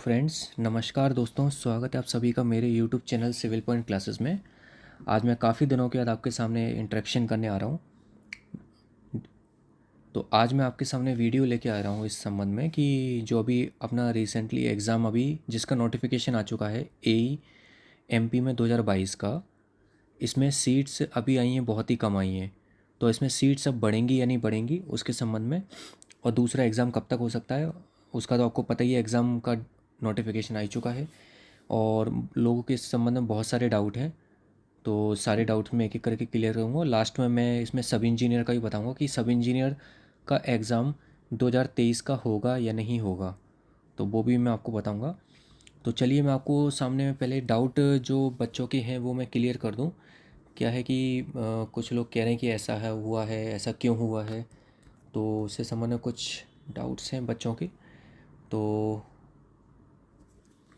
Friends, नमस्कार दोस्तों। स्वागत है आप सभी का मेरे YouTube channel civil point classes में। आज मैं काफ़ी दिनों के बाद आपके सामने इंटरेक्शन करने आ रहा हूँ। तो आज मैं आपके सामने वीडियो लेके आ रहा हूँ इस संबंध में कि जो अभी अपना रिसेंटली एग्ज़ाम अभी जिसका नोटिफिकेशन आ चुका है एई एमपी में 2022 का। इसमें सीट्स अभी आई हैं, बहुत ही कम आई हैं। तो इसमें सीट्स अब बढ़ेंगी या नहीं बढ़ेंगी उसके संबंध में, और दूसरा एग्ज़ाम कब तक हो सकता है उसका तो आपको पता ही है। एग्ज़ाम का नोटिफिकेशन आ ही चुका है और लोगों के इस संबंध में बहुत सारे डाउट हैं। तो सारे डाउट्स मैं एक एक करके क्लियर करूँगा। लास्ट में मैं इसमें सब इंजीनियर का भी बताऊँगा कि सब इंजीनियर का एग्ज़ाम 2023 का होगा या नहीं होगा, तो वो भी मैं आपको बताऊँगा। तो चलिए मैं आपको सामने में पहले डाउट जो बच्चों के हैं वो मैं क्लियर कर दूँ। क्या है कि कुछ लोग कह रहे हैं कि ऐसा है, हुआ है, ऐसा क्यों हुआ है, तो उससे संबंध में कुछ डाउट्स हैं बच्चों के। तो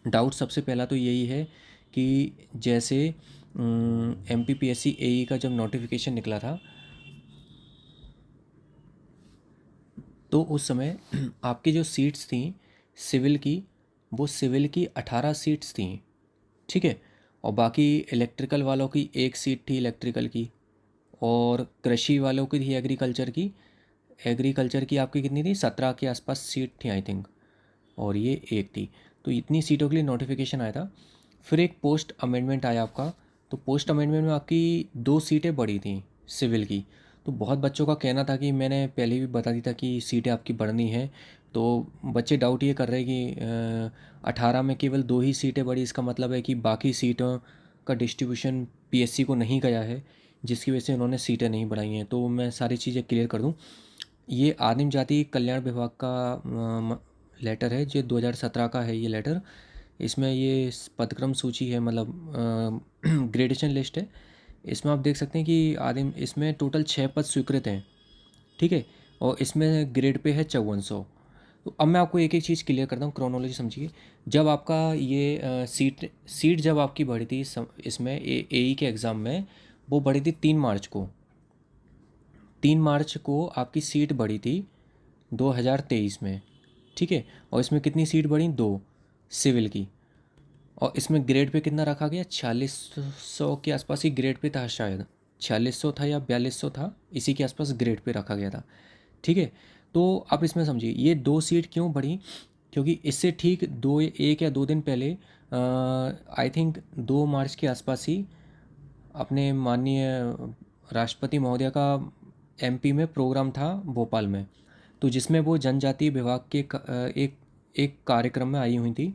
डाउट सबसे पहला तो यही है कि जैसे एमपीपीएससी एई का जब नोटिफिकेशन निकला था तो उस समय आपकी जो सीट्स थी सिविल की, वो सिविल की 18 सीट्स थी, ठीक है। और बाकी इलेक्ट्रिकल वालों की एक सीट थी इलेक्ट्रिकल की, और कृषि वालों की थी एग्रीकल्चर की। एग्रीकल्चर की आपकी कितनी थी, 17 के आसपास सीट थी आई थिंक, और ये एक थी। तो इतनी सीटों के लिए नोटिफिकेशन आया था। फिर एक पोस्ट अमेंडमेंट आया आपका। तो पोस्ट अमेंडमेंट में आपकी 2 सीटें बढ़ी थी सिविल की। तो बहुत बच्चों का कहना था कि मैंने पहले भी बता दी था कि सीटें आपकी बढ़नी है। तो बच्चे डाउट ये कर रहे हैं कि 18 में केवल 2 ही सीटें बढ़ी, इसका मतलब है कि बाकी सीटों का डिस्ट्रीब्यूशन पीएससी को नहीं गया है, जिसकी वजह से उन्होंने सीटें नहीं बढ़ाई हैं। तो मैं सारी चीज़ें क्लियर कर दूँ। ये आदिम जाति कल्याण विभाग का लेटर है जो 2017 का है ये लेटर। इसमें ये पदक्रम सूची है, मतलब ग्रेडेशन लिस्ट है। इसमें आप देख सकते हैं कि आदिम इसमें टोटल 6 पद स्वीकृत हैं, ठीक है। और इसमें ग्रेड पे है 5400। तो अब मैं आपको एक एक चीज़ क्लियर करता हूँ, क्रोनोलॉजी समझिए। जब आपका ये सीट सीट जब आपकी बढ़ी थी इसमें एई के एग्ज़ाम में, वो बढ़ी थी 3 मार्च को। 3 मार्च को आपकी सीट बढ़ी थी 2023 में, ठीक है। और इसमें कितनी सीट बढ़ी, 2 सिविल की। और इसमें ग्रेड पे कितना रखा गया, 4600 के आसपास ही ग्रेड पे था शायद। 4600 था या 4200 था, इसी के आसपास ग्रेड पे रखा गया था, ठीक है। तो आप इसमें समझिए ये 2 सीट क्यों बढ़ी, क्योंकि इससे ठीक 1 या 2 दिन पहले आई थिंक 2 मार्च के आसपास ही अपने माननीय राष्ट्रपति महोदय का एमपी में प्रोग्राम था भोपाल में। तो जिसमें वो जनजातीय विभाग के एक एक कार्यक्रम में आई हुई थी,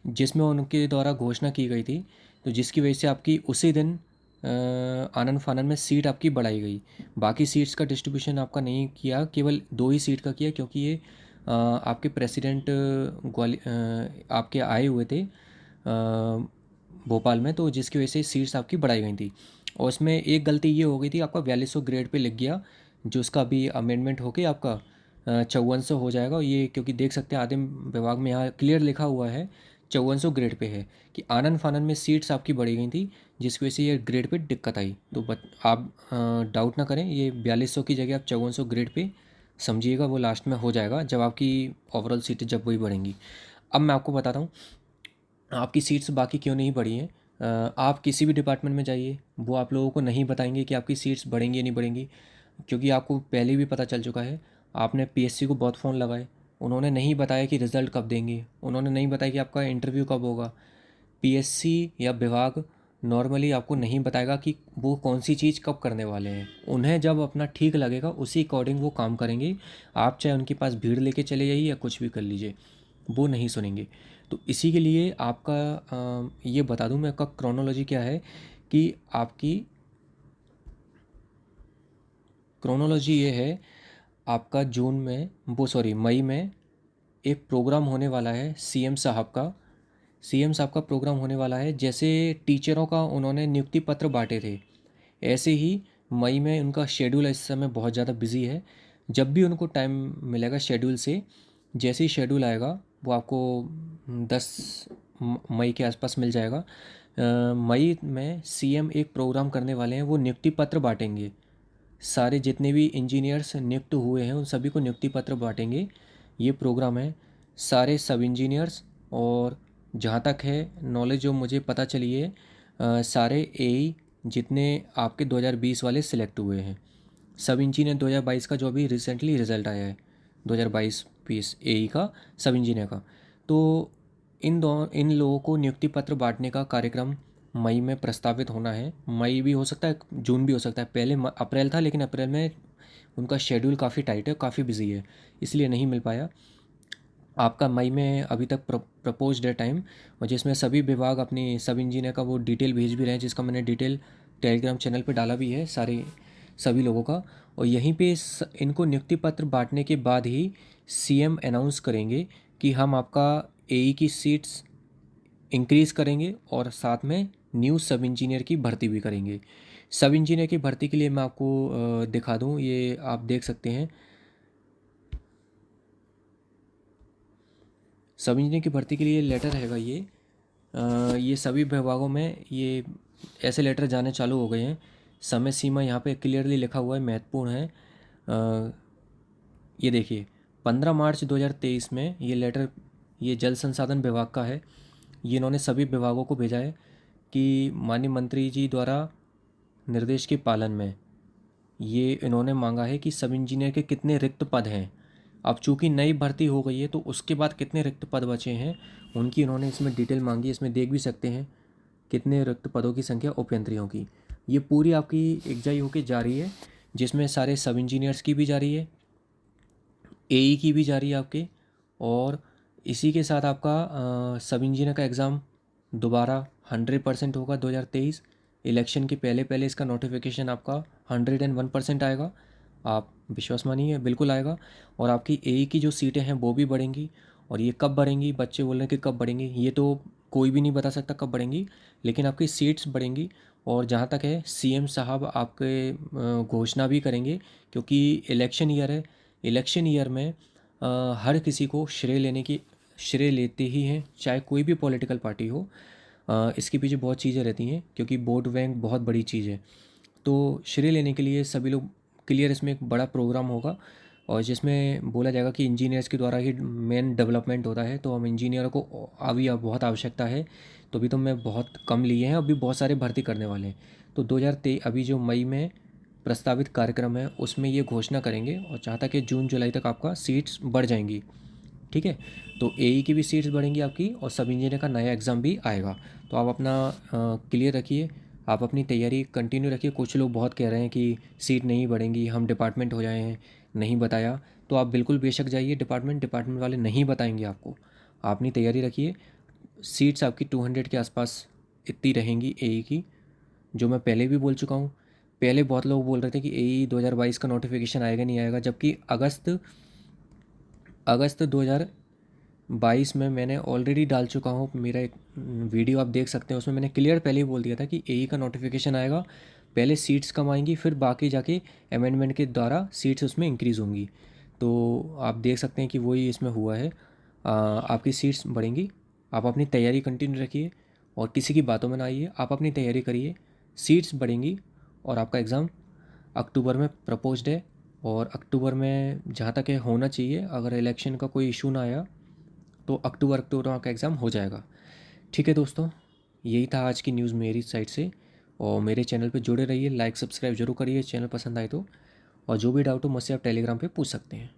जिसमें उनके द्वारा घोषणा की गई थी। तो जिसकी वजह से आपकी उसी दिन आनन फानन में सीट आपकी बढ़ाई गई। बाकी सीट्स का डिस्ट्रीब्यूशन आपका नहीं किया, केवल 2 ही सीट का किया, क्योंकि ये आपके प्रेसिडेंट आपके आए हुए थे भोपाल में, तो जिसकी वजह से सीट्स आपकी बढ़ाई गई थी। और उसमें एक गलती ये हो गई थी, आपका 4200 ग्रेड पे लिख गया, जो उसका अभी अमेंडमेंट होके आपका 5400 हो जाएगा। ये क्योंकि देख सकते हैं आदिम विभाग में यहाँ क्लियर लिखा हुआ है 5400 ग्रेड पे है, कि आनन फानन में सीट्स आपकी बढ़ी गई थी, जिसकी वजह से ये ग्रेड पे दिक्कत आई। तो आप डाउट ना करें, ये 4200 की जगह आप 5400 ग्रेड पे समझिएगा, वो लास्ट में हो जाएगा जब आपकी ओवरऑल सीटें जब वही बढ़ेंगी। अब मैं आपको बताता हूँ आपकी सीट्स बाकी क्यों नहीं बढ़ी हैं। आप किसी भी डिपार्टमेंट में जाइए, वो आप लोगों को नहीं बताएंगे कि आपकी सीट्स बढ़ेंगी या नहीं बढ़ेंगी, क्योंकि आपको पहले भी पता चल चुका है। आपने पीएससी को बहुत फ़ोन लगाए, उन्होंने नहीं बताया कि रिज़ल्ट कब देंगे, उन्होंने नहीं बताया कि आपका इंटरव्यू कब होगा। पीएससी या विभाग नॉर्मली आपको नहीं बताएगा कि वो कौन सी चीज़ कब करने वाले हैं। उन्हें जब अपना ठीक लगेगा उसी अकॉर्डिंग वो काम करेंगे। आप चाहे उनके पास भीड़ लेके चले जाइए या कुछ भी कर लीजिए, वो नहीं सुनेंगे। तो इसी के लिए आपका ये बता दूं मैं, आपका क्रोनोलॉजी क्या है कि आपकी क्रोनोलॉजी ये है, आपका जून में वो सॉरी मई में एक प्रोग्राम होने वाला है सीएम साहब का प्रोग्राम होने वाला है। जैसे टीचरों का उन्होंने नियुक्ति पत्र बांटे थे, ऐसे ही मई में उनका शेड्यूल इस समय बहुत ज़्यादा बिजी है। जब भी उनको टाइम मिलेगा शेड्यूल से, जैसे ही शेड्यूल आएगा वो आपको 10 मई के आसपास मिल जाएगा। मई में सीएम एक प्रोग्राम करने वाले हैं, वो नियुक्ति पत्र बांटेंगे। सारे जितने भी इंजीनियर्स नियुक्त हुए हैं उन सभी को नियुक्ति पत्र बांटेंगे, ये प्रोग्राम है। सारे सब इंजीनियर्स और जहाँ तक है नॉलेज जो मुझे पता चली है, सारे एई जितने आपके 2020 वाले सिलेक्ट हुए हैं, सब इंजीनियर 2022 का जो अभी रिसेंटली रिज़ल्ट आया है 2022 पीस एई का, सब इंजीनियर का, तो इन लोगों को नियुक्ति पत्र बांटने का कार्यक्रम मई में प्रस्तावित होना है। मई भी हो सकता है, जून भी हो सकता है। पहले अप्रैल था, लेकिन अप्रैल में उनका शेड्यूल काफ़ी टाइट है, काफ़ी बिजी है, इसलिए नहीं मिल पाया। आपका मई में अभी तक प्रपोज्ड है टाइम, और जिसमें सभी विभाग अपनी सब इंजीनियर का वो डिटेल भेज भी रहे हैं, जिसका मैंने डिटेल टेलीग्राम चैनल पे डाला भी है सारे सभी लोगों का। और यहीं पे इनको नियुक्ति पत्र बांटने के बाद ही सीएम अनाउंस करेंगे कि हम आपका एई की सीट्स इंक्रीज़ करेंगे और साथ में न्यू सब इंजीनियर की भर्ती भी करेंगे। सब इंजीनियर की भर्ती के लिए मैं आपको दिखा दूँ, ये आप देख सकते हैं। सब इंजीनियर की भर्ती के लिए लेटर हैगा ये सभी विभागों में ये ऐसे लेटर जाने चालू हो गए हैं। समय सीमा यहाँ पे क्लियरली लिखा हुआ है, महत्वपूर्ण है। ये देखिए 15 मार्च 2023 में ये लेटर, ये जल संसाधन विभाग का है। ये इन्होंने सभी विभागों को भेजा है कि माननीय मंत्री जी द्वारा निर्देश के पालन में ये इन्होंने मांगा है कि सब इंजीनियर के कितने रिक्त पद हैं। अब चूँकि नई भर्ती हो गई है तो उसके बाद कितने रिक्त पद बचे हैं उनकी इन्होंने इसमें डिटेल मांगी है। इसमें देख भी सकते हैं कितने रिक्त पदों की संख्या उपयंत्रियों की। ये पूरी आपकी एग्जाई होके जा रही है, जिसमें सारे सब इंजीनियर्स की भी जा रही है, एई की भी जा रही है आपके। और इसी के साथ आपका सब इंजीनियर का एग्ज़ाम दोबारा 100% होगा 2023। इलेक्शन के पहले पहले इसका नोटिफिकेशन आपका 101% आएगा। आप विश्वास मानिए, बिल्कुल आएगा। और आपकी एई की जो सीटें हैं वो भी बढ़ेंगी। और ये कब बढ़ेंगी, बच्चे बोल रहे हैं कि कब बढ़ेंगी, ये तो कोई भी नहीं बता सकता कब बढ़ेंगी, लेकिन आपकी सीट्स बढ़ेंगी। और जहाँ तक है सीएम साहब आपके घोषणा भी करेंगे, क्योंकि इलेक्शन ईयर है। इलेक्शन ईयर में हर किसी को श्रेय लेते ही हैं, चाहे कोई भी पॉलिटिकल पार्टी हो। इसके पीछे बहुत चीज़ें रहती हैं, क्योंकि वोट बैंक बहुत बड़ी चीज़ है। तो श्रेय लेने के लिए सभी लोग क्लियर, इसमें एक बड़ा प्रोग्राम होगा और जिसमें बोला जाएगा कि इंजीनियर्स के द्वारा ही मेन डेवलपमेंट होता है, तो हम इंजीनियरों को अभी अब बहुत आवश्यकता है। तो अभी तो मैं बहुत कम लिए हैं, अभी बहुत सारे भर्ती करने वाले हैं। तो 2023 अभी जो मई में प्रस्तावित कार्यक्रम है उसमें ये घोषणा करेंगे, और जहाँ तक कि जून जुलाई तक आपका सीट्स बढ़ जाएंगी। ठीक है, तो एई की भी सीट्स बढ़ेंगी आपकी, और सब इंजीनियर का नया एग्ज़ाम भी आएगा। तो आप अपना क्लियर रखिए, आप अपनी तैयारी कंटिन्यू रखिए। कुछ लोग बहुत कह रहे हैं कि सीट नहीं बढ़ेंगी, हम डिपार्टमेंट हो जाए हैं, नहीं बताया। तो आप बिल्कुल बेशक जाइए डिपार्टमेंट वाले नहीं बताएंगे आपको। आप अपनी तैयारी रखिए। सीट्स आपकी 200 के आसपास इतनी रहेंगी एई की, जो मैं पहले भी बोल चुका हूँ। पहले बहुत लोग बोल रहे थे कि एई 2022 का नोटिफिकेशन आएगा नहीं आएगा, जबकि अगस्त 2022 में मैंने ऑलरेडी डाल चुका हूँ। मेरा एक वीडियो आप देख सकते हैं, उसमें मैंने क्लियर पहले ही बोल दिया था कि एई का नोटिफिकेशन आएगा, पहले सीट्स कम आएंगी, फिर बाकी जाके अमेंडमेंट के द्वारा सीट्स उसमें इंक्रीज़ होंगी। तो आप देख सकते हैं कि वही इसमें हुआ है। आपकी सीट्स बढ़ेंगी। आप अपनी तैयारी कंटिन्यू रखिए और किसी की बातों में ना आइए, आप अपनी तैयारी करिए। सीट्स बढ़ेंगी और आपका एग्ज़ाम अक्टूबर में प्रपोज्ड है, और अक्टूबर में जहाँ तक है होना चाहिए। अगर इलेक्शन का कोई इशू ना आया तो अक्टूबर में आपका एग्ज़ाम हो जाएगा। ठीक है दोस्तों, यही था आज की न्यूज़ मेरी साइड से। और मेरे चैनल पे जुड़े रहिए, लाइक सब्सक्राइब जरूर करिए चैनल पसंद आए तो। और जो भी डाउट हो मुझसे आप टेलीग्राम पे पूछ सकते हैं।